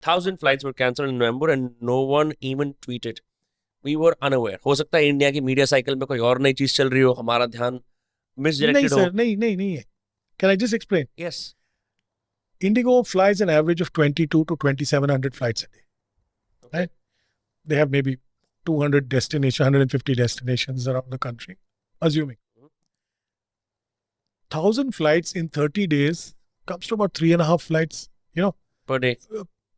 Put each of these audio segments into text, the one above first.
1,000 flights were cancelled in November and no one even tweeted. We were unaware. हो सकता है India की media cycle में कोई और नई चीज चल रही हो, हमारा ध्यान नहीं misdirected हो. sir, नहीं है. Can I just explain? Yes. Indigo flies an average of 22 to 2,700 flights a day. Right? They have maybe 200 destinations, 150 destinations around the country, assuming. 1,000 flights in 30 days comes to about 3.5 flights, Per day.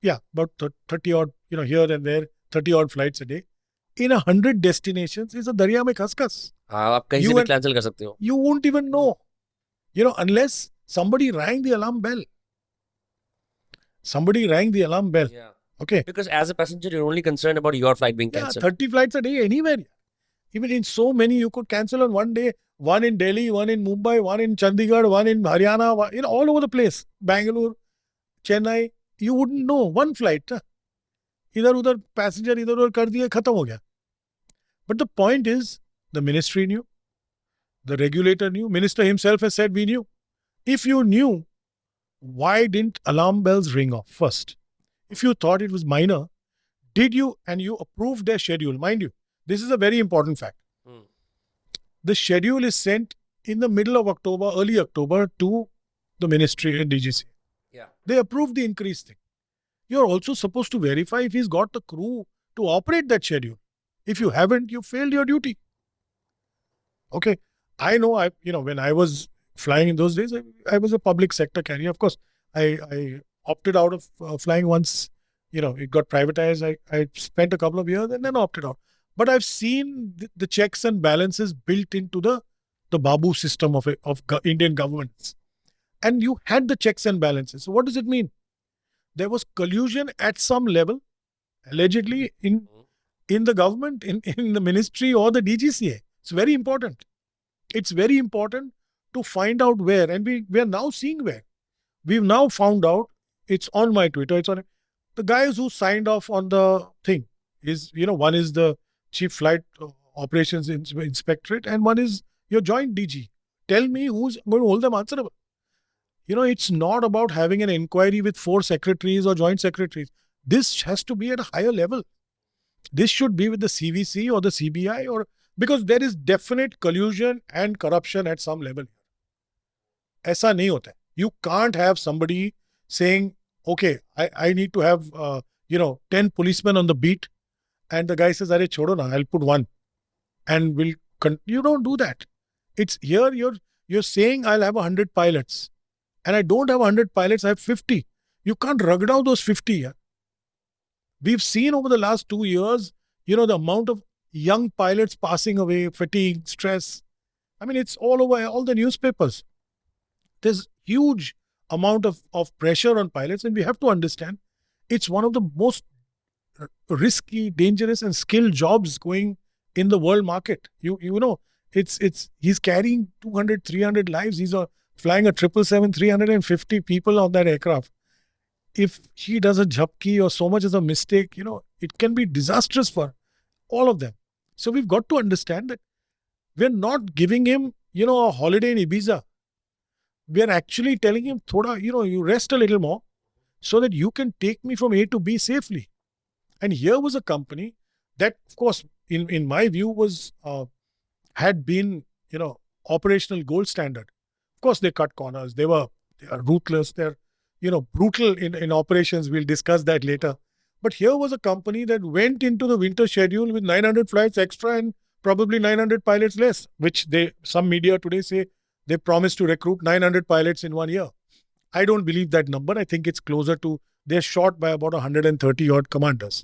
Yeah, about 30 odd, here and there, 30 odd flights a day. In 100 destinations is a darya mein khaskhas. हाँ, आप कहीं से भी cancel कर सकते हो. You won't even know, unless somebody rang the alarm bell. Somebody rang the alarm bell. Yeah. Okay. Because as a passenger, you're only concerned about your flight being cancelled. 30 flights a day anywhere. Even in so many, you could cancel on one day. One in Delhi, one in Mumbai, one in Chandigarh, one in Haryana, all over the place. Bangalore, Chennai. You wouldn't know. One flight. Idhar-udhar passenger, idhar-udhar kar diya, khatam ho gaya. But the point is, the ministry knew. The regulator knew. Minister himself has said we knew. If you knew, why didn't alarm bells ring off first? If you thought it was minor, did you, and you approved their schedule, mind you, this is a very important fact. The schedule is sent in the middle of October, early October to the ministry and DGC. Yeah. They approved the increase thing. You're also supposed to verify if he's got the crew to operate that schedule. If you haven't, you failed your duty. Okay. I know, when I was flying in those days, I was a public sector carrier. Of course, I opted out of flying once, it got privatized. I spent a couple of years and then opted out. But I've seen the checks and balances built into the Babu system of Indian governments. And you had the checks and balances. So what does it mean? There was collusion at some level, allegedly, in the government, in the ministry or the DGCA. It's very important. It's very important to find out where. And we are now seeing where. We've now found out, it's on my Twitter, it's on the guys who signed off on the thing. One is the Chief Flight Operations Inspectorate and one is your joint DG. Tell me who's going to hold them answerable. It's not about having an inquiry with 4 secretaries or joint secretaries. This has to be at a higher level. This should be with the CVC or the CBI, because there is definite collusion and corruption at some level. Aisa nahi hota hai. You can't have somebody saying, okay, I need to have, 10 policemen on the beat. And the guy says, "Arey, chodo na, I'll put 1." And you don't do that. It's here, you're saying I'll have 100 pilots. And I don't have 100 pilots, I have 50. You can't rugget out those 50. Yeah? We've seen over the last 2 years, the amount of young pilots passing away, fatigue, stress. I mean, it's all over all the newspapers. There's huge amount of pressure on pilots, and we have to understand it's one of the most risky, dangerous and skilled jobs going in the world market. He's carrying 200, 300 lives. He's flying a 777, 350 people on that aircraft. If he does a jhabki or so much as a mistake, it can be disastrous for all of them. So we've got to understand that we're not giving him, a holiday in Ibiza. We are actually telling him, you rest a little more so that you can take me from A to B safely. And here was a company that, of course, in my view had been, operational gold standard. Of course, they cut corners. They are ruthless. They're, brutal in operations. We'll discuss that later. But here was a company that went into the winter schedule with 900 flights extra and probably 900 pilots less, which some media today say they promised to recruit 900 pilots in 1 year. I don't believe that number. I think it's closer to, they're short by about 130 odd commanders.